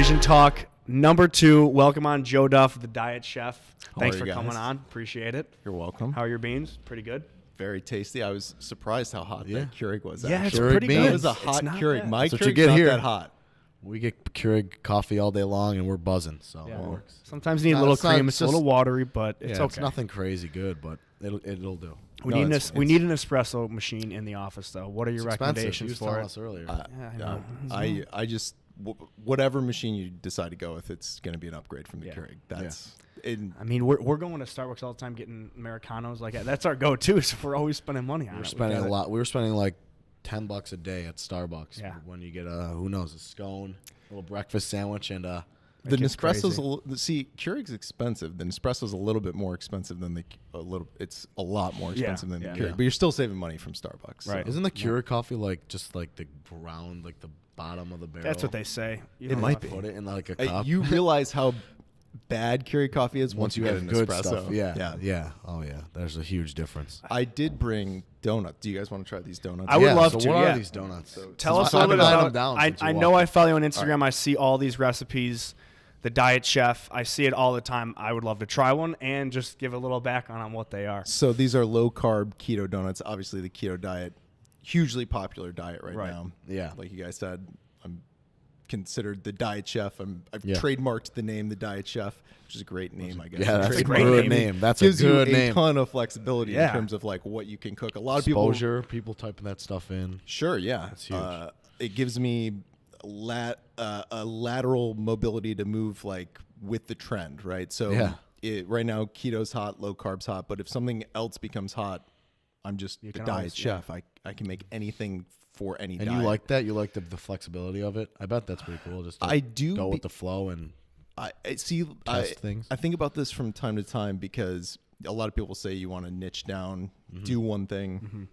Vision Talk number 2. Welcome on Joe Duff, the Diet Chef. Thanks for guys? coming on. Appreciate it. You're welcome. How are your beans? Pretty good. Very tasty. I was surprised how hot that Keurig was. Yeah, it's actually. pretty good. It was a hot Keurig. My That's what you Keurig's get not here. that hot. We get Keurig coffee all day long, and we're buzzing. So Yeah. it works. Sometimes you need a No, little it's not- cream. it's It's a little just- watery, but it's Yeah, okay. it's nothing crazy good, but it'll do. We No, need it's- we need an espresso machine in the office, though. What are your It's expensive. recommendations You was for telling it? us earlier. Yeah, I know. I just whatever machine you decide to go with, it's going to be an upgrade from the Yeah. Keurig. That's I mean, we're going to Starbucks all the time getting Americanos. Like that's our go-to. So we're always spending money on it. We're We spending gotta- a lot. We were spending like $10 a day at Starbucks. Yeah. When you get a a scone, a little breakfast sandwich, and the gets Nespresso's crazy. see Keurig's expensive. The Nespresso's a little bit more expensive than it's a lot more expensive than the yeah. Keurig, but you're still saving money from Starbucks. Right. isn't the Keurig coffee like just like the ground, like the bottom of the barrel? That's what they say. You It don't might know. be. Put it in like a cup. You realize how bad Keurig coffee is once you get have an good espresso. stuff. Yeah. Oh yeah. There's a huge difference. I did bring donuts. Do you guys want to try these donuts? I would Yeah, love so to. What Yeah. are these donuts? Tell Since us a little I've bit been writing about. them down I since you know walked I follow you on Instagram. I see all these recipes. The Diet Chef. I see it all the time. I would love to try one and just give a little background on what they are. So these are low carb keto donuts. Obviously, the keto diet, hugely popular diet right Right. now. Yeah. Like you guys said, I'm considered the Diet Chef. I've Yeah. trademarked the name the Diet Chef, which is a great name, I guess. Yeah, that's a great good name. name. That's a Gives good you a name. ton of flexibility Yeah. in terms of like what you can cook. A lot of people. Exposure, people typing that stuff in. Sure, yeah. That's huge. It gives me a lateral mobility to move like with the trend, right? So Yeah. right now keto's hot, low carb's hot, but if something else becomes hot, I'm just the can diet always- chef. I can make anything for any And diet. you like that? You like the flexibility of it? I bet that's pretty cool. Just to I do go be- with the flow and I see. Test things. I think about this from time to time because a lot of people say you want to niche down, do one thing,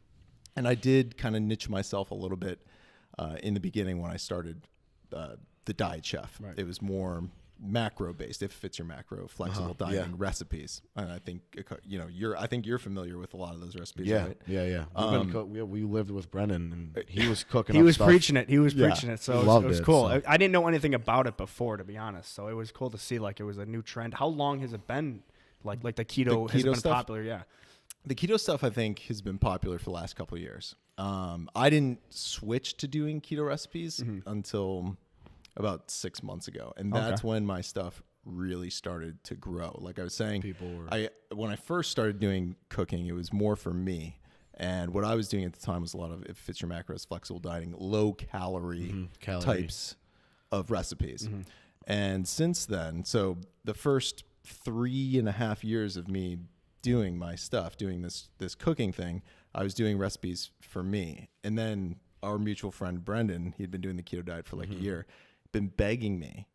and I did kind of niche myself a little bit in the beginning when I started the Diet Chef. Right. It was more macro based, if it fits your macro, flexible dieting recipes, and I think I think you're familiar with a lot of those recipes. Right? yeah. We lived with Brendan, and he was cooking. He up was stuff. preaching it. He was preaching it. So Loved it was it, cool. so. I didn't know anything about it before, to be honest. So it was cool to see like it was a new trend. How long has it been? Like the keto has keto been stuff? popular. Yeah. The keto stuff, I think, has been popular for the last couple of years. I didn't switch to doing keto recipes until about 6 months ago, and that's when my stuff really started to grow. Like I was saying, when I first started doing cooking, it was more for me. And what I was doing at the time was a lot of, if it fits your macros, flexible dieting, low calorie types of recipes. And since then, so the first 3.5 years of me doing my stuff, doing this cooking thing, I was doing recipes for me. And then our mutual friend, Brendan, he'd been doing the keto diet for like a year, been begging me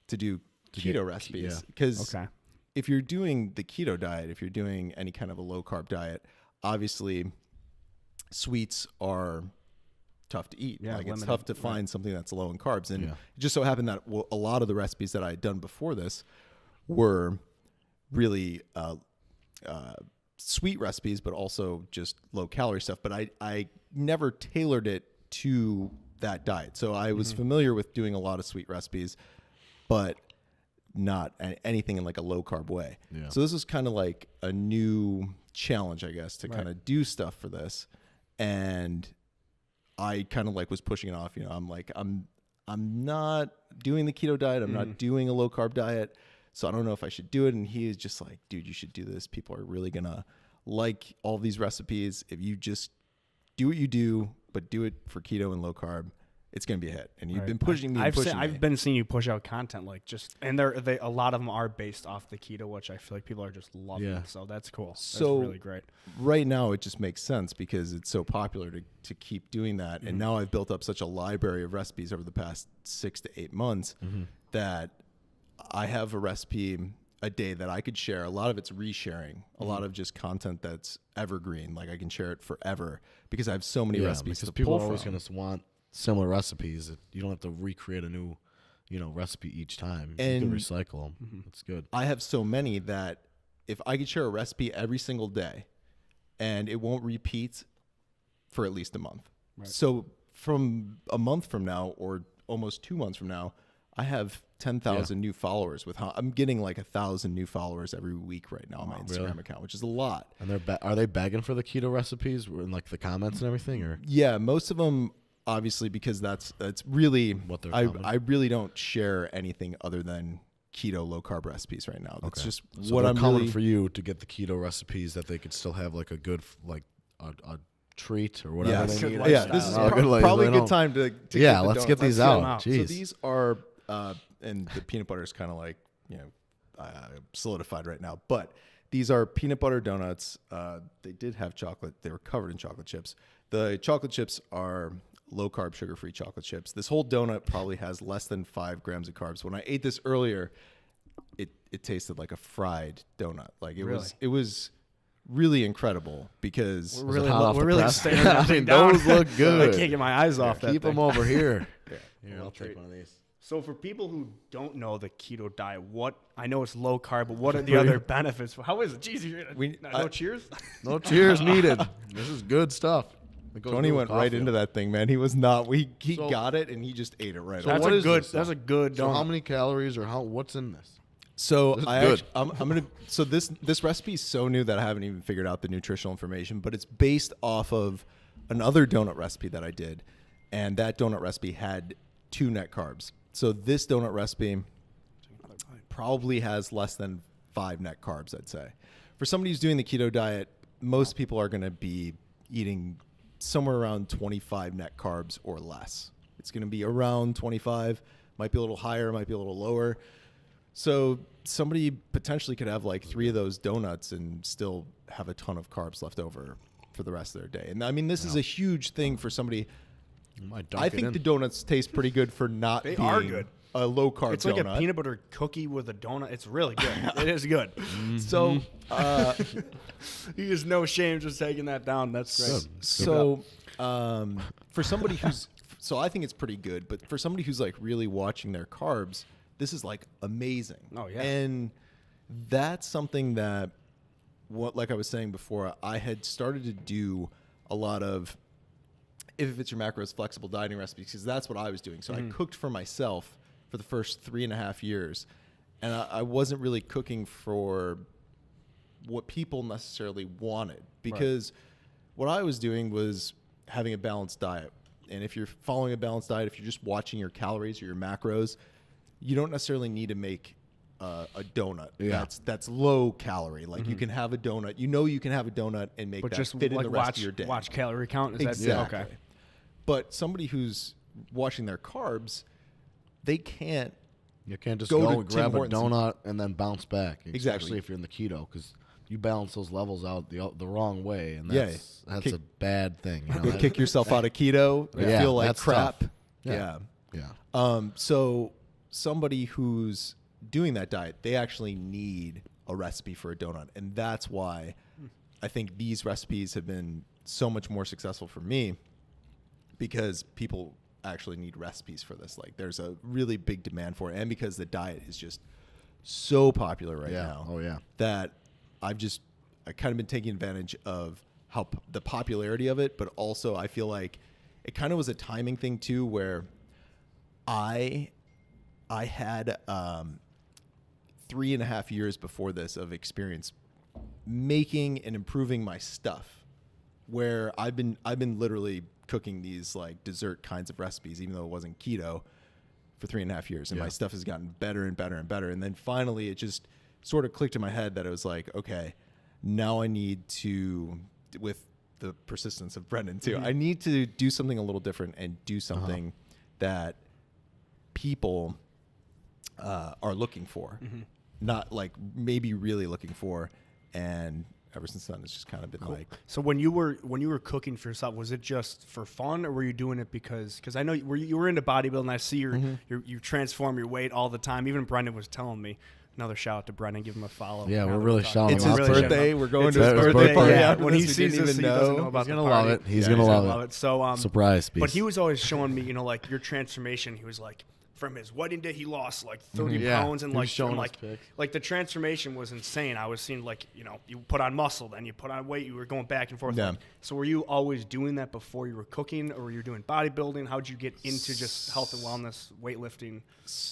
to do keto recipes. Because if you're doing the keto diet, if you're doing any kind of a low carb diet, obviously sweets are tough to eat. Yeah, like it's limited. tough to find something that's low in carbs. And it just so happened that a lot of the recipes that I had done before this were really sweet recipes, but also just low calorie stuff. But I never tailored it to that diet. So I was familiar with doing a lot of sweet recipes, but not anything in like a low carb way. Yeah. So this was kind of like a new challenge, I guess, to kind of do stuff for this. And I kind of like was pushing it off. I'm like, I'm not doing the keto diet. I'm not doing a low carb diet. So I don't know if I should do it. And he is just like, dude, you should do this. People are really going to like all these recipes. If you just do what you do, but do it for keto and low carb, it's going to be a hit. And you've been pushing me. I've been seeing you push out content like just, and a lot of them are based off the keto, which I feel like people are just loving. Yeah. So that's cool. So that's really great. Right now, it just makes sense because it's so popular to keep doing that. And now I've built up such a library of recipes over the past 6 to 8 months that I have a recipe a day that I could share. A lot of it's resharing, a lot of just content that's evergreen. Like I can share it forever because I have so many recipes because to people pull are always from. going to want similar recipes. You don't have to recreate a new, recipe each time. You And- can recycle them. That's good. I have so many that if I could share a recipe every single day and it won't repeat for at least a month. Right. So from a month from now or almost 2 months from now, I have 10,000 new followers. I'm getting like 1,000 new followers every week right now on my Instagram account, which is a lot. And are they begging for the keto recipes in like the comments and everything, or? Yeah, most of them, obviously, because that's really What they're I really don't share anything other than keto low carb recipes right now. That's just So what they're I'm coming really for you to get the keto recipes that they could still have like a good like a treat or whatever Yes. they need. Good Yeah, this is Oh, good probably a lifestyle. good time to Yeah, get the let's get donuts. these get 'em out. out. So Jeez. these are, and the peanut butter is kind of like, solidified right now. But these are peanut butter donuts. They did have chocolate. They were covered in chocolate chips. The chocolate chips are low carb, sugar free chocolate chips. This whole donut probably has less than 5 grams of carbs. When I ate this earlier, it tasted like a fried donut. Like it was really incredible because We're really, hot off we're the really press? staring I that mean, thing down. those look good. I can't get my eyes off that Keep thing. them over here. Yeah. Here, I'll take one of these. So for people who don't know the keto diet, I know it's low carb, but what are the other benefits? How is it? Jeez, no cheers? No cheers needed. This is good stuff. It goes Tony good went with right coffee. into that thing, man. He was not. He So- got it and he just ate it right So away. That's what a is good. this, That's though? a good So donut. how many calories or what's in this? So This is I good. actually, I'm gonna. So this recipe is so new that I haven't even figured out the nutritional information. But it's based off of another donut recipe that I did, and that donut recipe had 2 net carbs. So this donut recipe probably has less than 5 net carbs, I'd say. For somebody who's doing the keto diet, most people are going to be eating somewhere around 25 net carbs or less. It's going to be around 25, might be a little higher, might be a little lower. So somebody potentially could have like 3 of those donuts and still have a ton of carbs left over for the rest of their day. And I mean, this is a huge thing for somebody. I think the donuts taste pretty good for not They being are good. a low carb It's donut. like a peanut butter cookie with a donut. It's really good. It is good. So, He has no shame just taking that down. That's great. so for somebody who's, so I think it's pretty good, but for somebody who's like really watching their carbs, this is like amazing. Oh, yeah. And that's something that, like I was saying before, I had started to do a lot of, if it's your macros, flexible dieting recipes, because that's what I was doing. So I cooked for myself for the first 3.5 years, and I wasn't really cooking for what people necessarily wanted, because what I was doing was having a balanced diet. And if you're following a balanced diet, if you're just watching your calories or your macros, you don't necessarily need to make a donut. Yeah. That's low calorie. Like you can have a donut. You can have a donut and make But that just fit in like the rest of your day. watch calorie count. Is Exactly. that okay? But somebody who's watching their carbs, they can't. You can't just Go go to and Tim grab a Hortons and- donut and then bounce back. Exactly. Especially if you're in the keto, because you balance those levels out the wrong way, and Yeah. that's Kick- a bad thing. You know? Go kick yourself out of keto. You Yeah, feel like that's crap. tough. Yeah. Yeah. So somebody who's doing that diet, they actually need a recipe for a donut, and that's why I think these recipes have been so much more successful for me, because people actually need recipes for this. Like, there's a really big demand for it, and because the diet is just so popular right Yeah. now. Oh, yeah. That I kind of been taking advantage of how the popularity of it, but also I feel like it kind of was a timing thing too, where I had 3.5 years before this of experience making and improving my stuff, where I've been literally cooking these like dessert kinds of recipes, even though it wasn't keto, for 3.5 years, and my stuff has gotten better and better and better. And then finally, it just sort of clicked in my head that it was like, okay, now I need to, with the persistence of Brendan too, I need to do something a little different and do something that people are looking for, not like maybe really looking for. And ever since then, it's just kind of been like, So when you were cooking for yourself, was it just for fun, or were you doing it because I know you were into bodybuilding? I see you transform your weight all the time. Even Brendan was telling me. Another shout out to Brendan. Give him a follow. Yeah, Now we're that really talking shouting it's him his out. really birthday. shouting We're going It's to his his birthday birthday party. Yeah, after when this. he We sees didn't this, he even doesn't know. know about He's the gonna party. love it. He's gonna love it. So Surprise piece. but he was always showing me, like your transformation. He was like, from his wedding day, he lost like 30 Yeah. pounds, and He was like, showing from, us like, pics. like the transformation was insane. I was seeing like, you know, you put on muscle, then you put on weight, you were going back and forth. Yeah. Like, so were you always doing that before you were cooking, or were you doing bodybuilding? How'd you get into just health and wellness, weightlifting,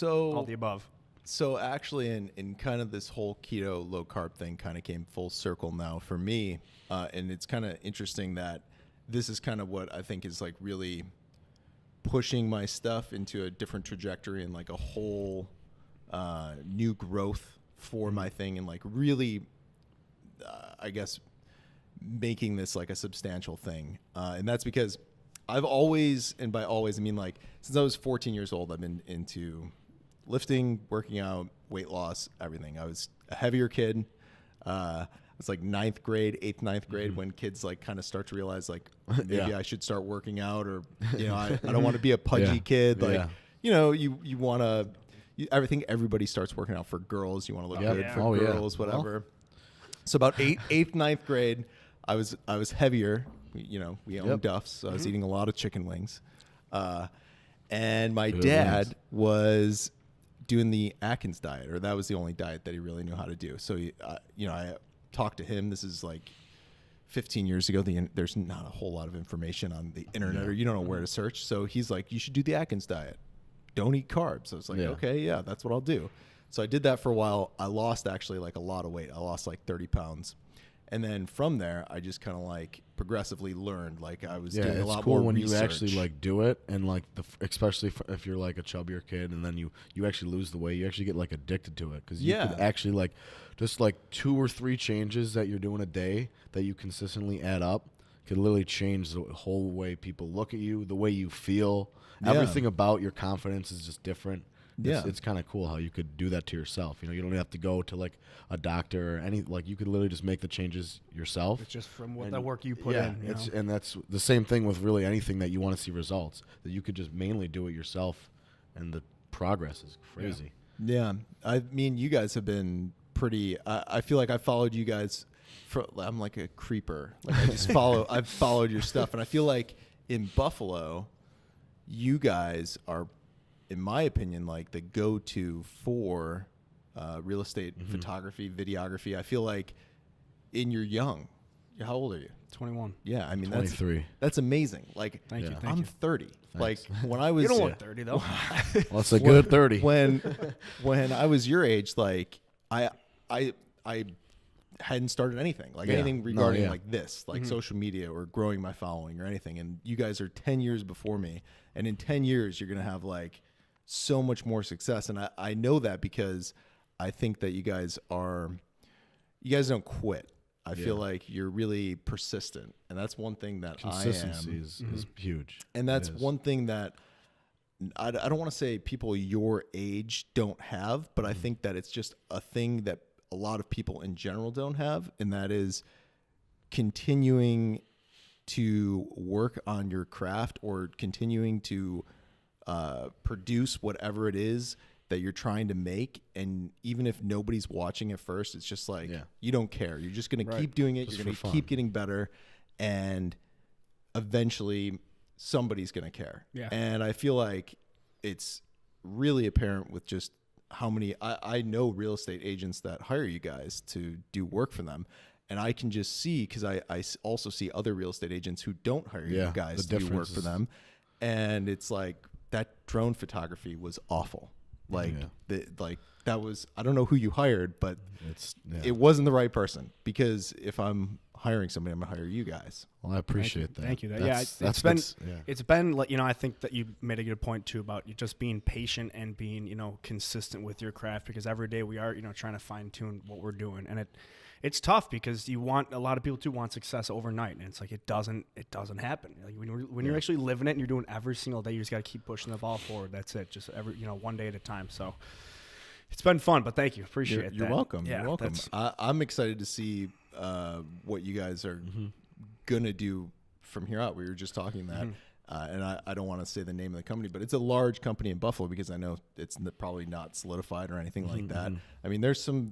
all the above? So actually, in kind of this whole keto low carb thing kind of came full circle now for me, and it's kind of interesting that this is kind of what I think is like really pushing my stuff into a different trajectory and like a whole new growth for my thing, and like really, I guess, making this like a substantial thing, and that's because I've always, and by always I mean like since I was 14 years old, I've been into lifting, working out, weight loss, everything. I was a heavier kid. It's like 8th grade when kids like kind of start to realize like maybe I should start working out, or you know, I don't want to be a pudgy kid. Like, you know, you want to, everything, everybody starts working out for girls. You want to look good for girls, whatever. So about 8th, 9th grade, I was heavier. You know, we owned Duff's, so I was eating a lot of chicken wings. And my dad was doing the Atkins diet, or that was the only diet that he really knew how to do. So, you know, I talked to him. This is like 15 years ago. There's not a whole lot of information on the internet, or you don't know where to search. So he's like, you should do the Atkins diet. Don't eat carbs. So I was like, okay, yeah, that's what I'll do. So I did that for a while. I lost actually like a lot of weight. I lost like 30 pounds. And then from there, I just kind of like progressively learned. Like I was doing a lot more when research. you actually like do it, and like especially if you're like a chubbier kid, and then you actually lose the weight, you actually get like addicted to it, because you could actually like just like 2 or 3 changes that you're doing a day that you consistently add up could literally change the whole way people look at you, the way you feel. Everything about your confidence is just different. It's kind of cool how you could do that to yourself. You know, you don't have to go to like a doctor or any, like you could literally just make the changes yourself. It's just from what the work you put in. You know? And that's the same thing with really anything that you want to see results, that you could just mainly do it yourself, and the progress is crazy. Yeah. I mean, you guys have been pretty, I feel like I followed you guys I'm like a creeper. Like I just I've followed your stuff, and I feel like in Buffalo, you guys are, in my opinion, like the go-to for real estate photography, videography. I feel like you're young. How old are you? 21. Yeah, I mean 23. That's amazing. Like Thank you. I'm 30. Like when I was You don't want 30 though. Well, it's a good 30. when I was your age, like I hadn't started anything, like anything regarding like this, like social media or growing my following or anything. And you guys are 10 years before me, and in 10 years you're gonna have like so much more success. And I know that because I think that you guys don't quit. I feel like you're really persistent, and that's one thing that consistency is huge. And that's one thing that I don't want to say people your age don't have, but I think that it's just a thing that a lot of people in general don't have, and that is continuing to work on your craft, or continuing to produce whatever it is that you're trying to make. And even if nobody's watching at first, it's just like you don't care. You're just going to keep doing it. You're going to keep getting better, and eventually somebody's going to care. Yeah. And I feel like it's really apparent with just how many I know real estate agents that hire you guys to do work for them. And I can just see, because I also see other real estate agents who don't hire you guys to do work for them. And it's like, that drone photography was awful. Like, that was, I don't know who you hired, but it wasn't the right person. Because if I'm hiring somebody, I'm going to hire you guys. Well, I appreciate that. Thank you. It's been like, you know, I think that you made a good point too about you just being patient and being, you know, consistent with your craft, because every day we are, you know, trying to fine tune what we're doing. And it's tough, because a lot of people too want success overnight, and it's like it doesn't happen. Like when you're actually living it and you're doing every single day, you just got to keep pushing the ball forward. That's it. Just one day at a time. So it's been fun, but thank you. Appreciate it. You're welcome. Yeah, you're welcome. I'm excited to see what you guys are gonna do from here out. We were just talking that, and I don't want to say the name of the company, but it's a large company in Buffalo, because I know it's probably not solidified or anything like that. I mean, there's some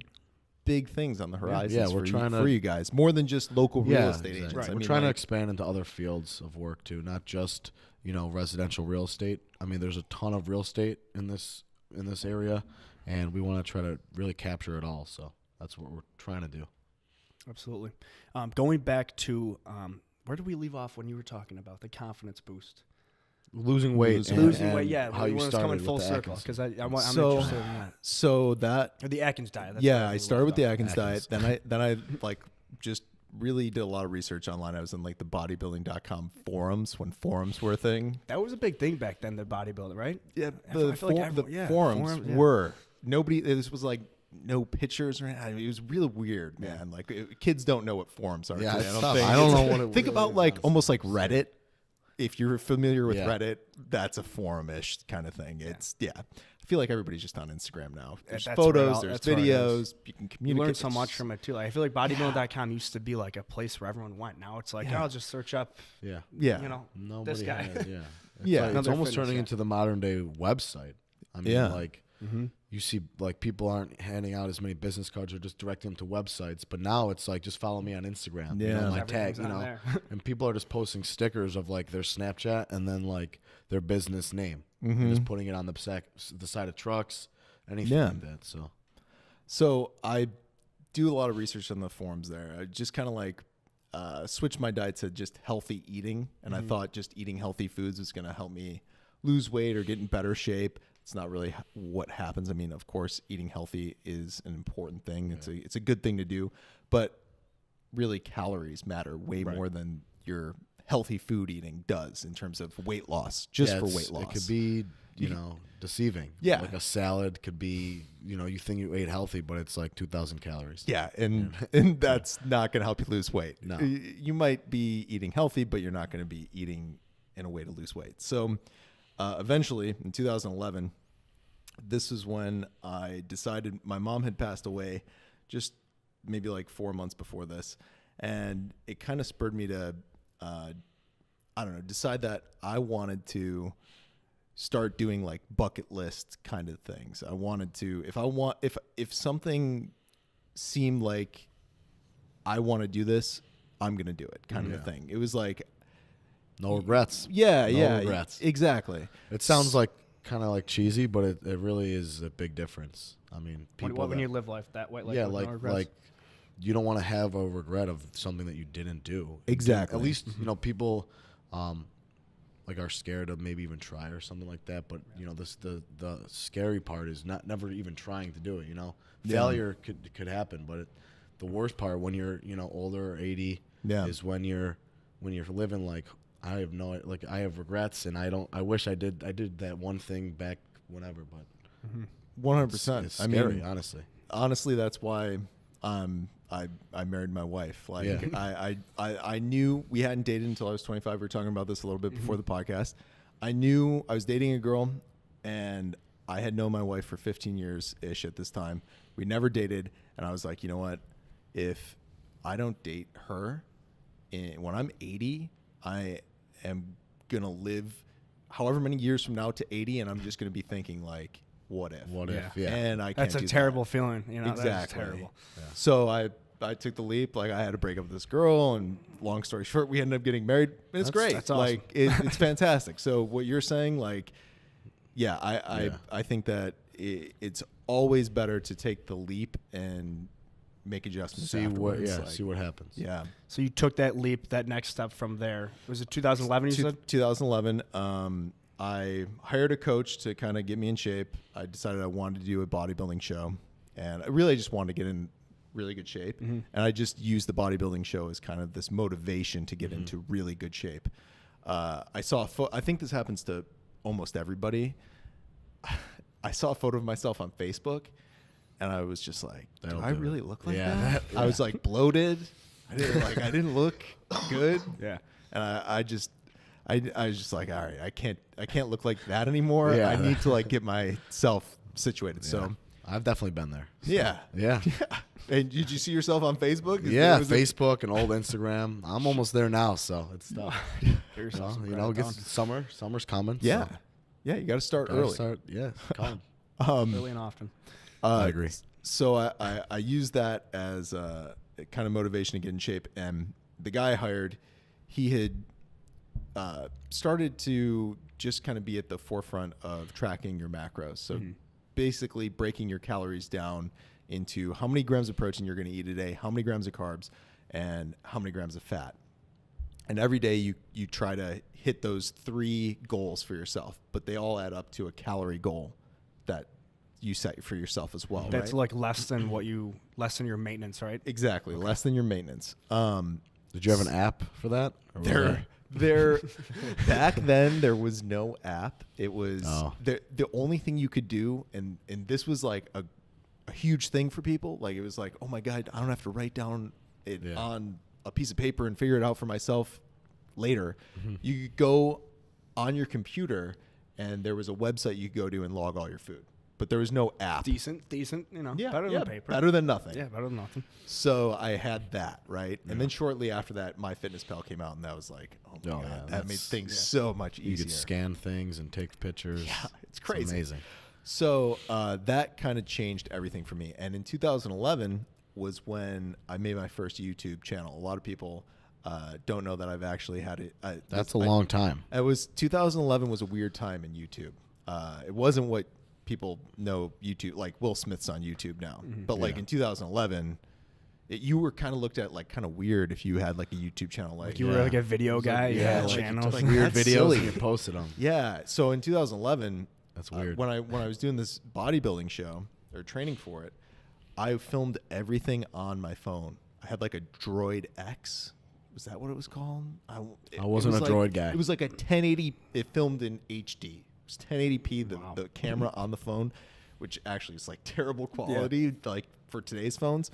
big things on the horizons Yeah, we're trying for you guys, more than just local real estate agents. Right. We're trying to expand into other fields of work too, not just residential real estate. I mean, there's a ton of real estate in this area, and we want to try to really capture it all. So that's what we're trying to do. Absolutely. Going back to where did we leave off when you were talking about the confidence boost? Losing weight. Losing weight, yeah. How you started coming with full the circle Atkins. because I'm interested in that. So that Or the Atkins diet. That's yeah, what I started with the Atkins Atkins. diet. Then I like just really did a lot of research online. I was in like the bodybuilding.com forums when forums were a thing. That was a big thing back then, the bodybuilding, right? Yeah, I feel like forums yeah. were nobody. This was like no pictures or anything. It was really weird, man. Like kids don't know what forums are. Yeah, today, it's I don't tough. think. I don't know what it Think really about is, like honestly. almost like Reddit. If you're familiar with Yeah. Reddit, that's a forum-ish kind of thing. It's I feel like everybody's just on Instagram now. There's That's photos, right. there's That's what it is. videos. You can You communicate. learn so much from it too. Like I feel like bodybuilding.com used to be like a place where everyone went. Now it's like, I'll just search up, Yeah. Yeah. Nobody this guy. has, yeah. Yeah. It's Another almost fitness turning guy. into the modern day website. I mean, Yeah. like you see, like people aren't handing out as many business cards or just directing them to websites. But now it's like, just follow me on Instagram. Yeah. My tag, Everything's on there. and people are just posting stickers of like their Snapchat and then like their business name, and just putting it on the side of trucks, anything Yeah. like that. So I do a lot of research on the forums there. I just kind of like switched my diet to just healthy eating, and I thought just eating healthy foods was going to help me lose weight or get in better shape. It's not really what happens. I mean, of course, eating healthy is an important thing. It's a good thing to do, but really calories matter way more than your healthy food eating does in terms of weight loss, just for weight loss. It could be, deceiving. Yeah. Like a salad could be, you think you ate healthy, but it's like 2,000 calories. Yeah, and that's not going to help you lose weight. No. You might be eating healthy, but you're not going to be eating in a way to lose weight. So eventually, in 2011, this is when I decided my mom had passed away just maybe like 4 months before this. And it kind of spurred me to, decide that I wanted to start doing like bucket list kind of things. I wanted to, if something seemed like I want to do this, I'm going to do it kind of a thing. It was like, No regrets. yeah, No regrets. Exactly. It sounds like kind of like cheesy, but it really is a big difference. I mean, people when you live life that way, like yeah, with no like regrets. you don't want to have a regret of something that you didn't do. Exactly. At least people like are scared of maybe even try or something like that. But the scary part is never even trying to do it. Failure could happen, but the worst part when you're older or 80 is when you're living like, I have regrets, and I wish I did that one thing back whenever, but 100%. it's scary, honestly. Honestly, that's why I married my wife. Like I knew we hadn't dated until I was 25. We were talking about this a little bit before the podcast. I knew I was dating a girl, and I had known my wife for 15 years ish at this time. We never dated, and I was like, you know what? If I don't date her, when I'm 80, I am gonna live however many years from now to 80, and I'm just gonna be thinking like, what if? What if? Yeah. And I can't That's a do terrible that. feeling. Exactly. That's terrible. So I took the leap. Like I had to break up with this girl, and long story short, we ended up getting married. And it's great. That's awesome. Like it's fantastic. So what you're saying, like, I think that it's always better to take the leap and make adjustments. See afterwards. what happens. Yeah. So you took that leap, that next step from there. Was it 2011? You said 2011. I hired a coach to kind of get me in shape. I decided I wanted to do a bodybuilding show, and I really just wanted to get in really good shape. And I just used the bodybuilding show as kind of this motivation to get into really good shape. I saw I think this happens to almost everybody. I saw a photo of myself on Facebook, and I was just like, do I really look like that? I was like bloated. I didn't look good. Yeah. And I was just like, all right, I can't look like that anymore. Yeah. I need to like get myself situated. Yeah. So I've definitely been there. yeah. Yeah. And did you see yourself on Facebook? Yeah, Was it- Facebook and old Instagram. I'm almost there now, so it's tough. Summer's coming. Yeah. So Yeah, you got to start gotta early. start, come. Early and often. I agree. So I used that as a kind of motivation to get in shape. And the guy I hired, he had started to just kind of be at the forefront of tracking your macros. So basically breaking your calories down into how many grams of protein you're going to eat a day, how many grams of carbs, and how many grams of fat. And every day you try to hit those 3 goals for yourself, but they all add up to a calorie goal that you set for yourself as well. That's right? like less than your maintenance, right? Exactly. Okay. Less than your maintenance. Did you have an app for that? There back then there was no app. It was the only thing you could do, and this was like a huge thing for people. Like it was like, oh my God, I don't have to write down it on a piece of paper and figure it out for myself later. You could go on your computer and there was a website you could go to and log all your food. But there was no app. Decent, better than paper. Better than nothing. Yeah, better than nothing. So I had that, right? Yeah. And then shortly after that, MyFitnessPal came out, and that was like, oh my God, that made things so much easier. You could scan things and take pictures. Yeah, it's crazy. It's amazing. So that kind of changed everything for me. And in 2011 was when I made my first YouTube channel. A lot of people don't know that I've actually had it. That's a long time. 2011 was a weird time in YouTube. It wasn't what people know YouTube, like Will Smith's on YouTube now. But like in 2011, you were kind of looked at like kind of weird if you had like a YouTube channel. Like you were like a video guy. like channel. like weird videos silly. You posted them. Yeah. So in 2011, that's weird. When I was doing this bodybuilding show or training for it, I filmed everything on my phone. I had like a Droid X. Was that what it was called? I wasn't a Droid guy. It was like a 1080. It filmed in HD. It was 1080p. The camera on the phone, which actually is like terrible quality, like for today's phones.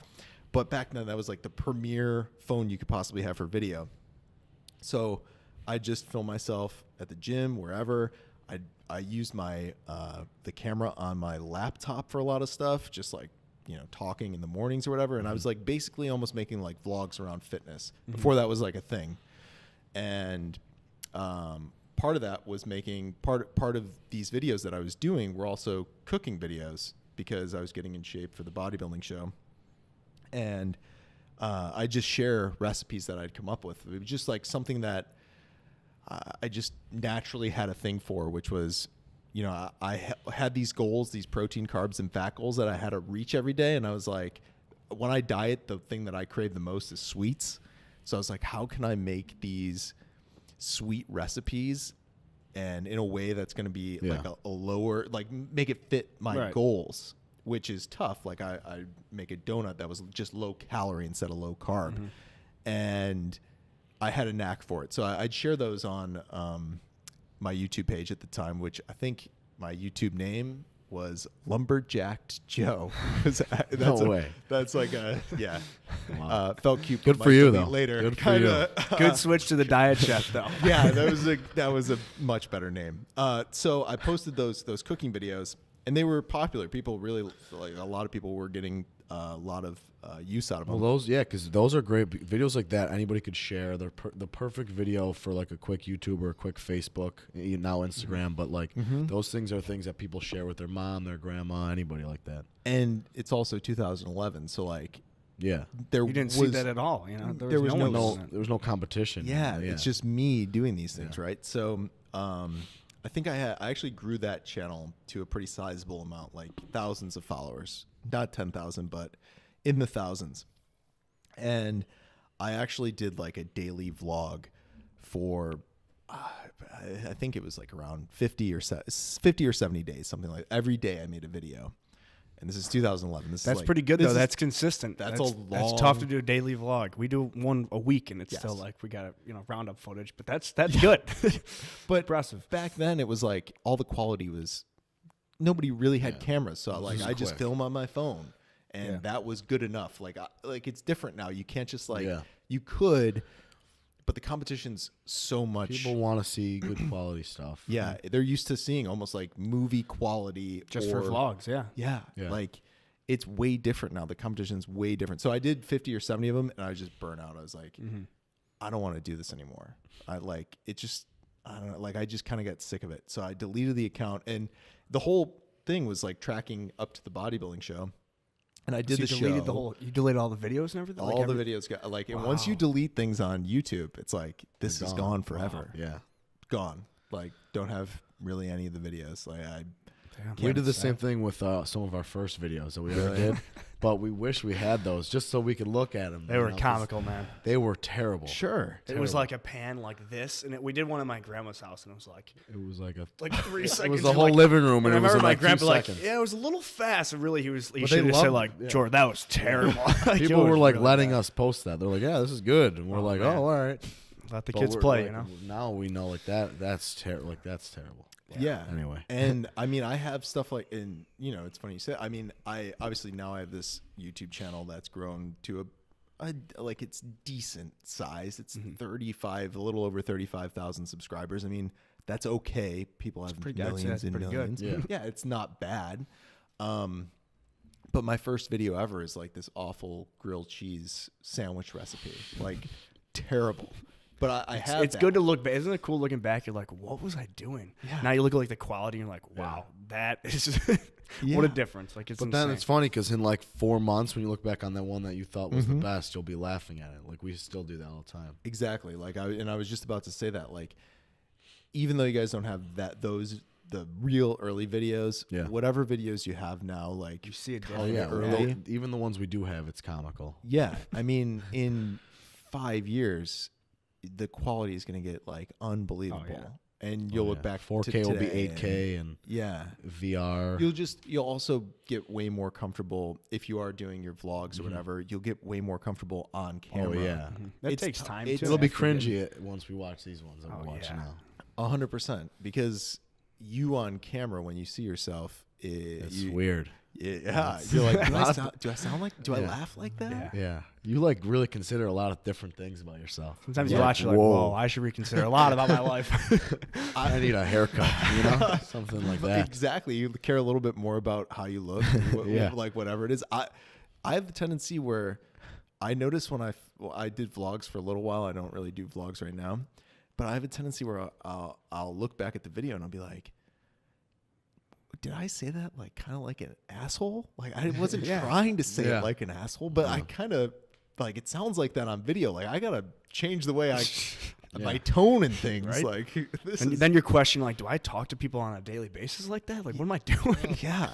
But back then, that was like the premier phone you could possibly have for video. So I just filmed myself at the gym, wherever. I used my the camera on my laptop for a lot of stuff, just like, you know, talking in the mornings or whatever. And I was like basically almost making like vlogs around fitness before that was like a thing. And part of that was making part of these videos that I was doing were also cooking videos because I was getting in shape for the bodybuilding show. And I just share recipes that I'd come up with. It was just like something that I just naturally had a thing for, which was, you know, I had these goals, these protein, carbs, and fat goals that I had to reach every day. And I was like, when I diet, the thing that I crave the most is sweets. So I was like, how can I make these sweet recipes and in a way that's going to be like a lower, like make it fit my goals, which is tough. Like I make a donut that was just low calorie instead of low carb. And I had a knack for it. So I'd share those on my YouTube page at the time, which I think my YouTube name was Lumberjacked Joe. No way. That's like felt cute. Good for you though. Later, good for you. Good switch to the diet chef though. Yeah, that was a much better name. So I posted those cooking videos, and they were popular. People really, like, a lot of people were getting a lot of use out of them. Well, because those are great videos like that. Anybody could share. They're the perfect video for like a quick YouTube or a quick Facebook, now Instagram. But like those things are things that people share with their mom, their grandma, anybody like that. And it's also 2011, so like, you didn't see that at all. You know, there was no competition. Yeah, it's just me doing these things, right? So I think I actually grew that channel to a pretty sizable amount, like thousands of followers. Not 10,000, but in the thousands. And I actually did like a daily vlog for, I think it was like around 50 or 70 days, something like that. Every day I made a video. And this is 2011. That's pretty good though. That's consistent. That's tough to do a daily vlog. We do one a week, and it's still like we got round up footage. But that's good. But impressive. Back then, it was like all the quality was. Nobody really had cameras, so like I just film on my phone, and that was good enough. Like it's different now. You can't just you could. But the competition's so much. People want to see good quality stuff. Yeah, they're used to seeing almost like movie quality. Just for vlogs, Yeah, like it's way different now. The competition's way different. So I did 50 or 70 of them, and I was just burnt out. I was like, I don't want to do this anymore. I don't know. Like I just kind of got sick of it. So I deleted the account, and the whole thing was like tracking up to the bodybuilding show. And I did so the deleted show. You deleted all the videos and everything. All the videos got like, and once you delete things on YouTube, it's like this is gone forever. Wow. Yeah, gone. Like, don't have really any of the videos. Like, we did the same thing with some of our first videos that we ever did, but we wish we had those just so we could look at them. They were comical, man. They were terrible. Sure, it was like a pan like this, and we did one in my grandma's house, and it was like 3 seconds. It was the whole living room, and I it was remember in my like 2 grandpa seconds. yeah, it was a little fast. And really, he But should have said loved- like, Jordan, that was terrible. Like, People it were was like really letting bad. us post that. They're like, yeah, this is good, and we're like, man. oh, all right. Let the But kids we're play, like, Now we know like that's terrible. Like that's terrible. Yeah. Anyway. And I mean, I have stuff like, and you know, it's funny you say. I mean, I obviously now I have this YouTube channel that's grown to a like it's decent size. It's a little over 35,000 subscribers. I mean, that's okay. People have millions and millions. Yeah, it's not bad. But my first video ever is like this awful grilled cheese sandwich recipe, like terrible. But I have. It's good to look back. Isn't it cool looking back? You're like, what was I doing? Yeah. Now you look at like the quality, and you're like, wow, that is what a difference. Like, it's But insane. then it's funny because in like 4 months, when you look back on that one that you thought was the best, you'll be laughing at it. Like we still do that all the time. Exactly. Like I was just about to say that. Like, even though you guys don't have the real early videos, whatever videos you have now, like you see it. Oh yeah, early. even the ones we do have, it's comical. Yeah, I mean, in 5 years, the quality is going to get like unbelievable, and you'll look back. 4K will be today 8K and VR. You'll also get way more comfortable if you are doing your vlogs or whatever. You'll get way more comfortable on camera. Oh yeah, That takes time. It'll be cringy once we watch these ones that we're watching now. 100%, because you on camera when you see yourself, It's weird. Yeah, you're like, do I sound like? Do I laugh like that? Yeah, you like really consider a lot of different things about yourself. Sometimes you watch, you're like, whoa, I should reconsider a lot about my life. I need a haircut, you know, something like that. Exactly. You care a little bit more about how you look, like whatever it is. I have the tendency where I notice when I did vlogs for a little while. I don't really do vlogs right now, but I have a tendency where I'll look back at the video and I'll be like, did I say that like kind of like an asshole? Like I wasn't trying to say it like an asshole, but I kind of like it sounds like that on video. Like I gotta change the way my tone and things. Right? Like then you're questioning like, do I talk to people on a daily basis like that? Like, what am I doing? Yeah,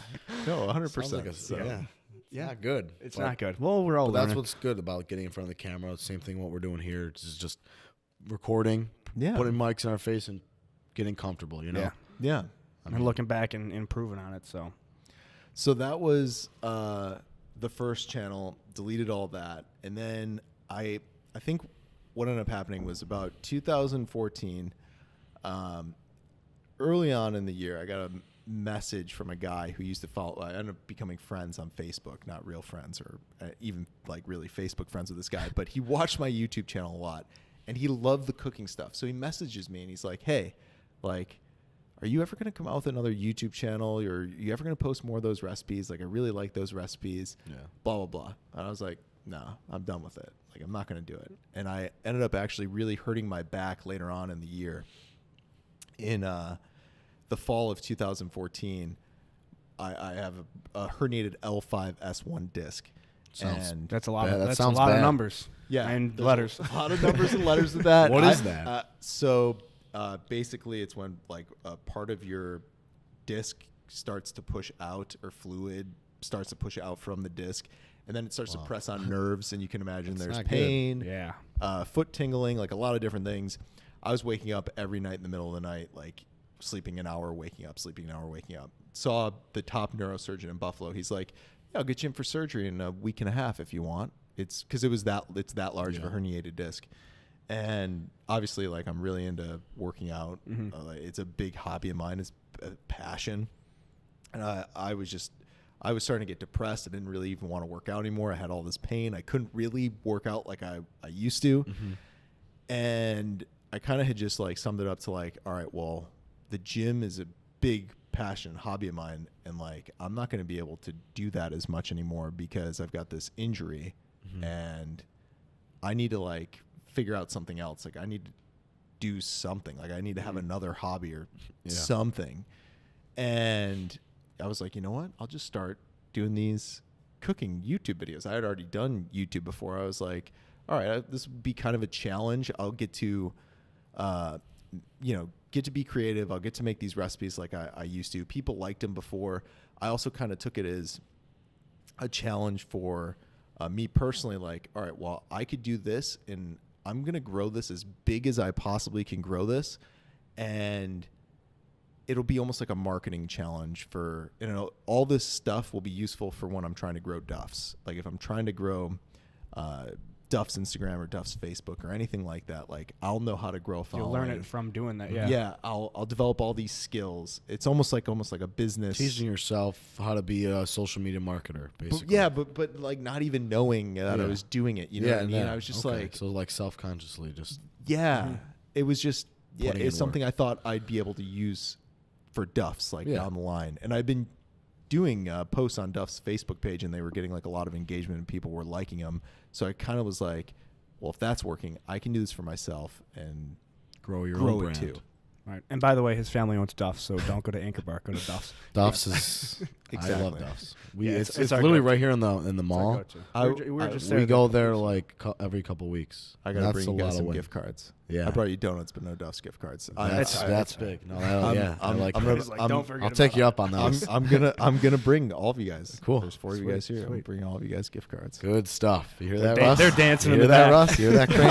no, 100%. Yeah, not good. It's not good. Well, we're all. That's what's good about getting in front of the camera. Same thing. What we're doing here is just recording, putting mics in our face, and getting comfortable. You know. Yeah. And looking back and improving on it. So that was the first channel. Deleted all that, and then I think what ended up happening was about 2014. Early on in the year, I got a message from a guy who used to follow. I ended up becoming friends on Facebook, not real friends or even like really Facebook friends with this guy. But he watched my YouTube channel a lot, and he loved the cooking stuff. So he messages me and he's like, "Hey, like, are you ever going to come out with another YouTube channel? Or are you ever going to post more of those recipes? Like, I really like those recipes, blah, blah, blah." And I was like, "No, I'm done with it. Like, I'm not going to do it." And I ended up actually really hurting my back later on in the year. In the fall of 2014, I have a herniated L5-S1 disc. And that's a lot. That That's a sounds lot bad. of numbers. Yeah, and letters. A lot of numbers and letters with that. What is that? Basically, it's when like a part of your disc starts to push out, or fluid starts to push out from the disc, and then it starts to press on nerves, and you can imagine there's pain, foot tingling, like a lot of different things. I was waking up every night in the middle of the night, like sleeping an hour, waking up, sleeping an hour, waking up. Saw the top neurosurgeon in Buffalo. He's like, "Yeah, I'll get you in for surgery in a week and a half if you want." It's because it's that large of a herniated disc. And obviously, like, I'm really into working out. It's a big hobby of mine. It's a passion. And I was starting to get depressed. I didn't really even want to work out anymore. I had all this pain. I couldn't really work out like I used to. And I kind of had just like summed it up to like, all right, well, the gym is a big passion, hobby of mine. And like, I'm not going to be able to do that as much anymore because I've got this injury and I need to like figure out something else. Like I need to do something. Like I need to have another hobby or something. And I was like, you know what? I'll just start doing these cooking YouTube videos. I had already done YouTube before. I was like, all right, this would be kind of a challenge. I'll get to, get to be creative. I'll get to make these recipes like I used to. People liked them before. I also kind of took it as a challenge for me personally. Like, all right, well, I could do this, and I'm going to grow this as big as I possibly can grow this. And it'll be almost like a marketing challenge for, all this stuff will be useful for when I'm trying to grow Duff's. Like if I'm trying to grow Duff's Instagram or Duff's Facebook or anything like that, like I'll know how to grow a following. You'll learn it from doing that. Yeah. Yeah. I'll develop all these skills. It's almost like a business. Teaching yourself how to be a social media marketer, basically. But like not even knowing that I was doing it. You know what I mean? I was just so like self-consciously just. Yeah. Mm-hmm. It was just, it's something work. I thought I'd be able to use for Duff's down the line. And I've been doing posts on Duff's Facebook page, and they were getting like a lot of engagement and people were liking them. So I kind of was like, well, if that's working, I can do this for myself and grow own brand too. Right. And by the way, his family owns Duff's, so don't go to Anchor Bar, go to Duff's. Duff's is Exactly. I love Duff's. It's It's our literally go-to. right here in the mall. We go there like every couple weeks. I gotta That's bring you a guys lot some of gift cards. Yeah. I brought you donuts, but no Duff's gift cards. That's big. No, I like I'm that. gonna- don't forget I'll take you up on those. I'm gonna bring all of you guys. Cool. There's 4 of you Sweet, guys here. I'm gonna sweet. bring all of you guys gift cards. Good stuff. You hear that, They're Russ? dancing You in hear the that, back. Russ? You hear that, Crane?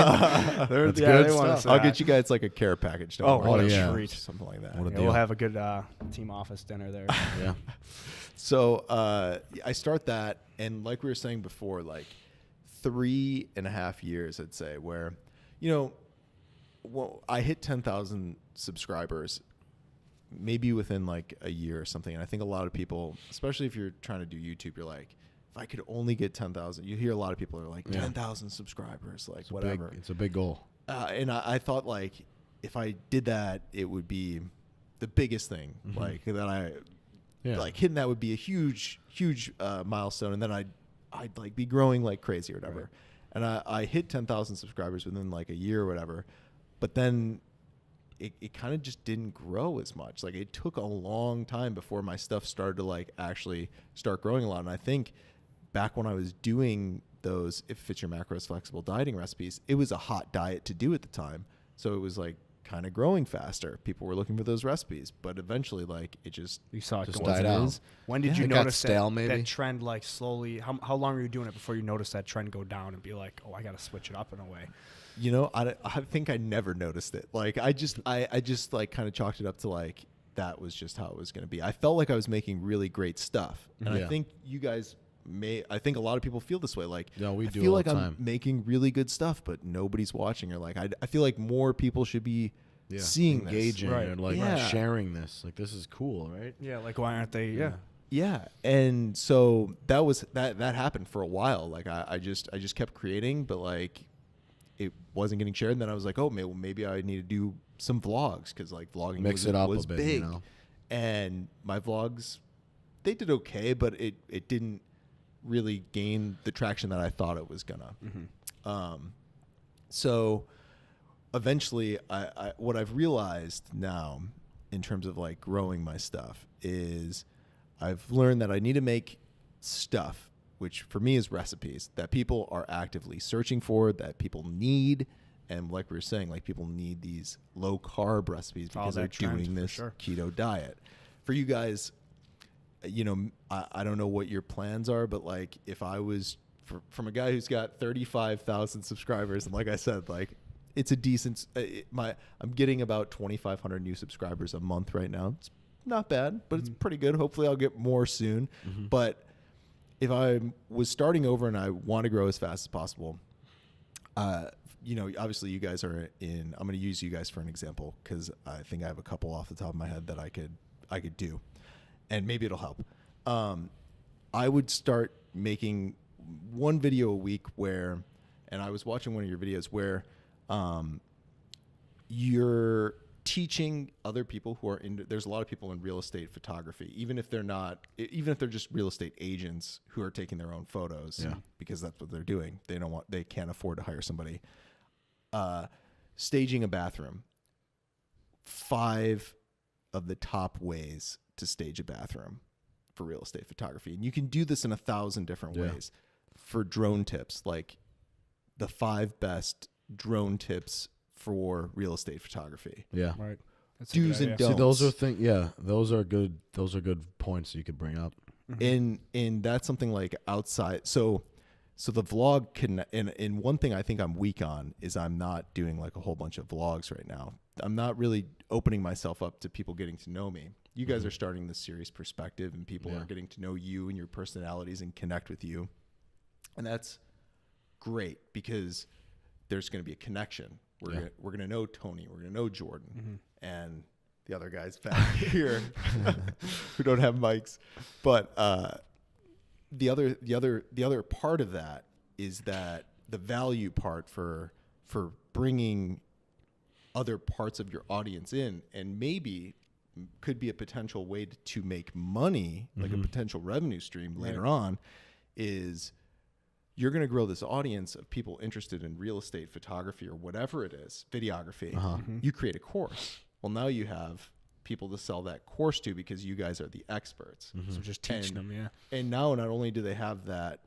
That's good they want us stuff. I'll get you guys like a care package. Don't Oh, worry. what a yeah. treat. Something like that. What a Yeah, deal. we'll have a good team office dinner there. Yeah. So I start that, and like we were saying before, like 3.5 years, I'd say, where, I hit 10,000 subscribers maybe within like a year or something. And I think a lot of people, especially if you're trying to do YouTube, you're like, if I could only get 10,000, you hear a lot of people are like 10,000 subscribers, like whatever. It's a big goal. And I thought like if I did that, it would be the biggest thing, like that like hitting that would be a huge milestone, and then I'd like be growing like crazy or whatever. Right. And I hit 10,000 subscribers within like a year or whatever, but then it kind of just didn't grow as much. Like it took a long time before my stuff started to like actually start growing a lot. And I think back when I was doing those If It Fits Your Macros flexible dieting recipes, it was a hot diet to do at the time. So it was like kind of growing faster. People were looking for those recipes, but eventually like it just You saw it Just going died as it out. is. When did you It got notice stale, that, maybe? that trend like slowly? How long were you doing it before you noticed that trend go down and be like, oh, I got to switch it up in a way? I think I never noticed it. Like I just like kind of chalked it up to like that was just how it was going to be. I felt like I was making really great stuff, and I think you guys I think a lot of people feel this way. Like, No, we I do feel all like the I'm time. making really good stuff, but nobody's watching. Or like I feel like more people should be seeing this. engaging Right. and like Yeah. sharing this. Like this is cool, right? Yeah, like why aren't they? Yeah. Yeah, and so that happened for a while. Like I just kept creating, but like it wasn't getting shared. And then I was like, oh, maybe I need to do some vlogs, because like vlogging Mix it up was a bit, big. you know? And my vlogs, they did okay, but it didn't really gain the traction that I thought it was gonna. So eventually, I what I've realized now in terms of like growing my stuff is I've learned that I need to make stuff, which for me is recipes that people are actively searching for, that people need. And like we were saying, like people need these low carb recipes Follow because they're that trend, doing for this sure. keto diet. For you guys, I don't know what your plans are, but like if I was from a guy who's got 35,000 subscribers, and like I said, like it's a decent, I'm getting about 2,500 new subscribers a month right now. It's not bad, but it's pretty good. Hopefully I'll get more soon. But if I was starting over and I want to grow as fast as possible, obviously you guys are I'm going to use you guys for an example, because I think I have a couple off the top of my head that I could do, and maybe it'll help. I would start making one video a week and I was watching one of your videos where you're teaching other people who are there's a lot of people in real estate photography, even if they're just real estate agents who are taking their own photos because that's what they're doing. They can't afford to hire somebody. Staging a bathroom. 5 of the top ways to stage a bathroom for real estate photography. And you can do this in 1,000 different ways. For drone tips, like the 5 best drone tips for real estate photography. Yeah. Right. That's Do's and don'ts. See, those are those are good. Those are good points you could bring up. And that's something like outside. So the vlog can, and one thing I think I'm weak on is I'm not doing like a whole bunch of vlogs right now. I'm not really opening myself up to people getting to know me. You guys are starting this series perspective, and people are getting to know you and your personalities and connect with you. And that's great because there's going to be a connection. We're going to know Tony. We're going to know Jordan and the other guys back here who don't have mics. But the other part of that is that the value part for bringing other parts of your audience in, and maybe could be a potential way to make money, like a potential revenue stream later on, is you're going to grow this audience of people interested in real estate photography or whatever it is, videography. You create a course. Well, now you have people to sell that course to because you guys are the experts. So just teaching them, And now not only do they have that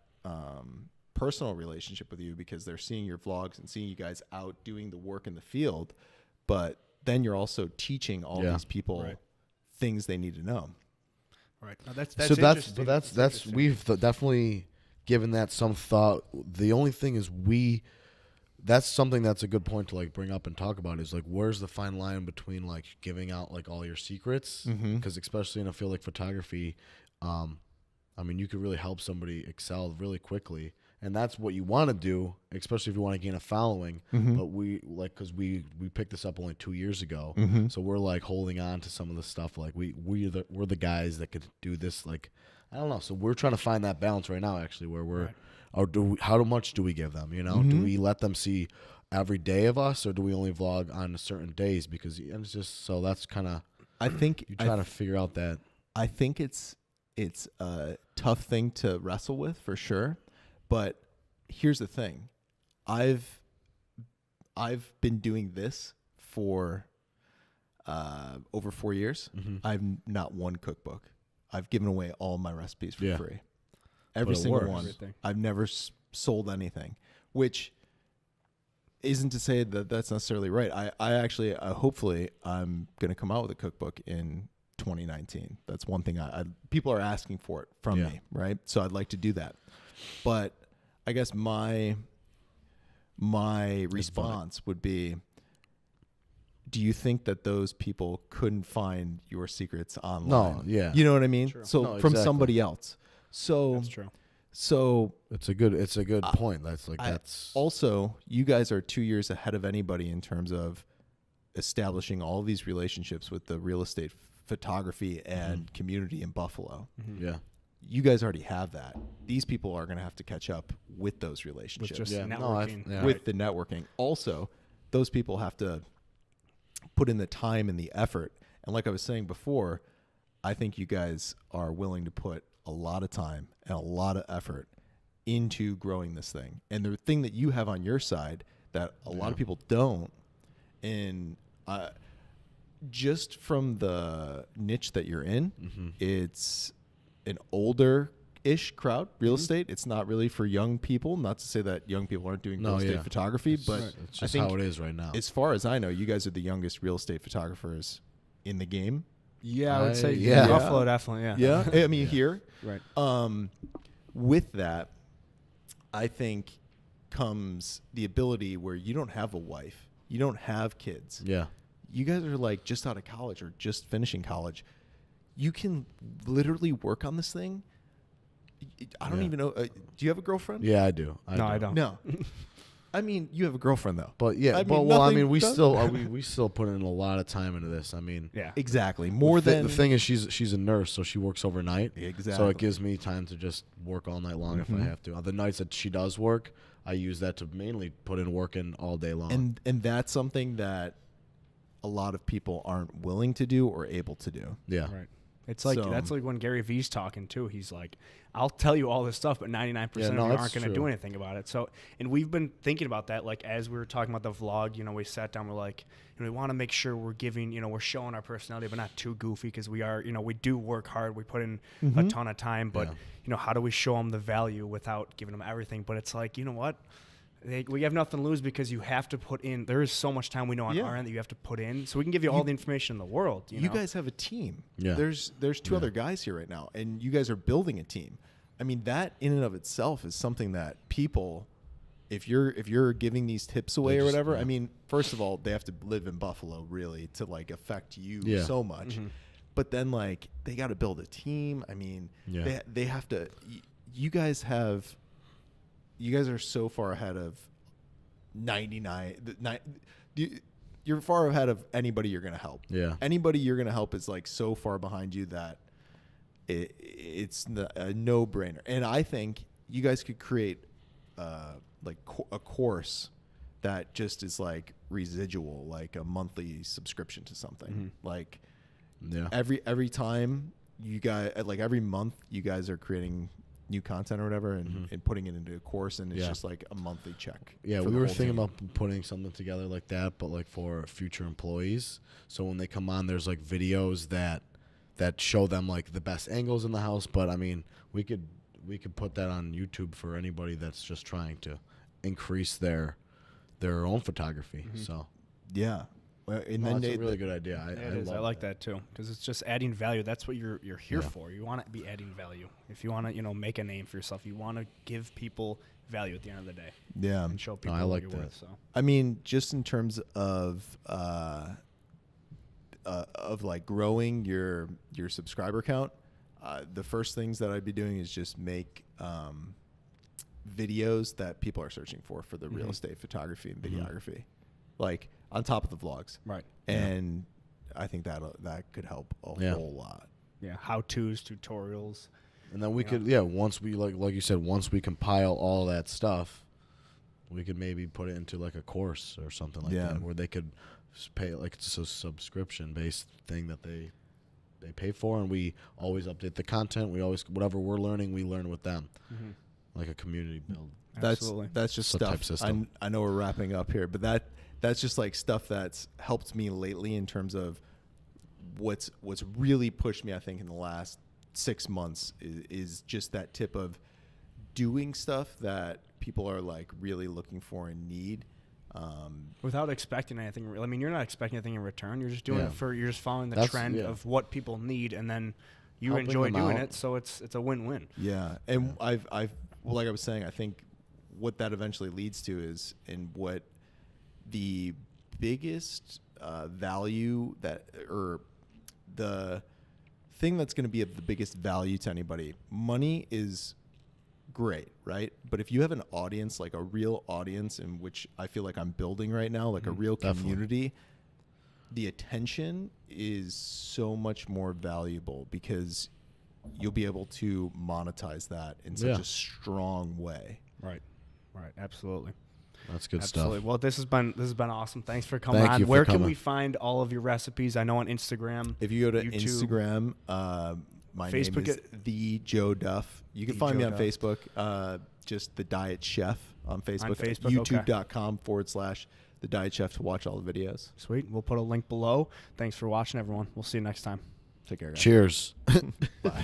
personal relationship with you because they're seeing your vlogs and seeing you guys out doing the work in the field, but then you're also teaching all these people things they need to know. Right. Now that's we've definitely given that some thought. The only thing is that's something that's a good point to like bring up and talk about is like, where's the fine line between like giving out like all your secrets? Because especially in a field like photography, I mean, you could really help somebody excel really quickly. And that's what you want to do, especially if you want to gain a following. But because we picked this up only 2 years ago, so we're like holding on to some of the stuff. Like we're the guys that could do this. Like, I don't know. So we're trying to find that balance right now, actually, where we're, how much do we give them? You know, do we let them see every day of us, or do we only vlog on certain days? Because it's just so that's kind of. I think you try to figure out that. I think it's a tough thing to wrestle with for sure. But here's the thing. I've been doing this for over 4 years. I've not one cookbook. I've given away all my recipes for free. Every single one. Everything. I've never sold anything, which isn't to say that that's necessarily right. I actually, hopefully, I'm going to come out with a cookbook in 2019. That's one thing people are asking for it from me, right? So I'd like to do that. But I guess my response would be, do you think that those people couldn't find your secrets online? No, yeah. You know what I mean? True. So from somebody else. So that's true. So it's a good point. That's like that's also, you guys are 2 years ahead of anybody in terms of establishing all these relationships with the real estate photography and community in Buffalo. Yeah. You guys already have that. These people are going to have to catch up with those relationships. With just networking. With the networking. Also, those people have to put in the time and the effort. And like I was saying before, I think you guys are willing to put a lot of time and a lot of effort into growing this thing. And the thing that you have on your side that a lot of people don't, and just from the niche that you're in, it's an older-ish crowd, real estate. It's not really for young people. Not to say that young people aren't doing real estate photography, but it's just how it is right now. As far as I know, you guys are the youngest real estate photographers in the game. Yeah, I would say Buffalo definitely, Yeah, I mean here. Right. With that, I think comes the ability where you don't have a wife, you don't have kids. Yeah. You guys are like just out of college or just finishing college. You can literally work on this thing. I don't even know. Do you have a girlfriend? Yeah, I do. I don't. No. I mean, you have a girlfriend though. But yeah, we still put in a lot of time into this. I mean, exactly. The thing is, she's a nurse, so she works overnight. Exactly. So it gives me time to just work all night long if I have to. On the nights that she does work, I use that to mainly put in work in all day long. And that's something that a lot of people aren't willing to do or able to do. Yeah. Right. It's like that's like when Gary Vee's talking too. He's like, I'll tell you all this stuff, but 99% of you aren't going to do anything about it. So, and we've been thinking about that. Like as we were talking about the vlog, we sat down. We're like, we want to make sure we're giving, we're showing our personality, but not too goofy because we are, we do work hard. We put in a ton of time, but how do we show them the value without giving them everything? But it's like, you know what? We have nothing to lose because you have to put in. There is so much time we know on our end that you have to put in. So we can give you all the information in the world. You guys have a team. Yeah. There's two other guys here right now, and you guys are building a team. I mean, that in and of itself is something that people, if you're giving these tips away or whatever, I mean, first of all, they have to live in Buffalo really to like affect you so much. But then like they got to build a team. I mean, they have to. You guys are so far ahead of 99. You're far ahead of anybody you're going to help. Yeah. Anybody you're going to help is like so far behind you that it's a no-brainer. And I think you guys could create like a course that just is like residual, like a monthly subscription to something. Like every time you guys, like every month you guys are creating new content or whatever and putting it into a course, and it's just like a monthly check. Yeah, we were thinking about putting something together like that, but like for future employees. So when they come on, there's like videos that show them like the best angles in the house. But I mean, we could put that on YouTube for anybody that's just trying to increase their own photography. So yeah. Well, and then that's a really good idea. I like that too, because it's just adding value. That's what you're here for. You want to be adding value. If you want to make a name for yourself, you want to give people value at the end of the day. Yeah, and show people I like what that. you're worth. So I mean, just in terms of like growing your subscriber count, the first things that I'd be doing is just make videos that people are searching for the real estate photography and videography, like on top of the vlogs. Right. And I think that could help a whole lot. Yeah. How-tos, tutorials. And then we could, once we, like you said, once we compile all that stuff, we could maybe put it into like a course or something like that, where they could pay, like it's a subscription-based thing that they pay for, and we always update the content. We always, whatever we're learning, we learn with them, like a community build. That's just stuff. I know we're wrapping up here, but that's just like stuff that's helped me lately in terms of what's really pushed me, I think, in the last 6 months is just that tip of doing stuff that people are like really looking for and need. Without expecting anything. I mean, you're not expecting anything in return. You're just doing it you're just following the trend of what people need, and then you helping enjoy doing out. it. So it's a win-win. Yeah. And I've like I was saying, I think what that eventually leads to is, and what the biggest value that, or the thing that's going to be of the biggest value to anybody, money is great, right? But if you have an audience, like a real audience, in which I feel like I'm building right now, like a real community, the attention is so much more valuable because you'll be able to monetize that in such a strong way. Right. Absolutely. That's good Absolutely. stuff. Well, this has been awesome. Thanks for coming Thank on. you for Where coming. can we find all of your recipes? I know on Instagram. If you go to YouTube, Instagram, my Facebook name is The Joe Duff. You can find me on Duff. Facebook, just The Diet Chef on Facebook. On Facebook, YouTube.com/The Diet Chef to watch all the videos. Sweet. We'll put a link below. Thanks for watching, everyone. We'll see you next time. Take care, guys. Cheers. Bye.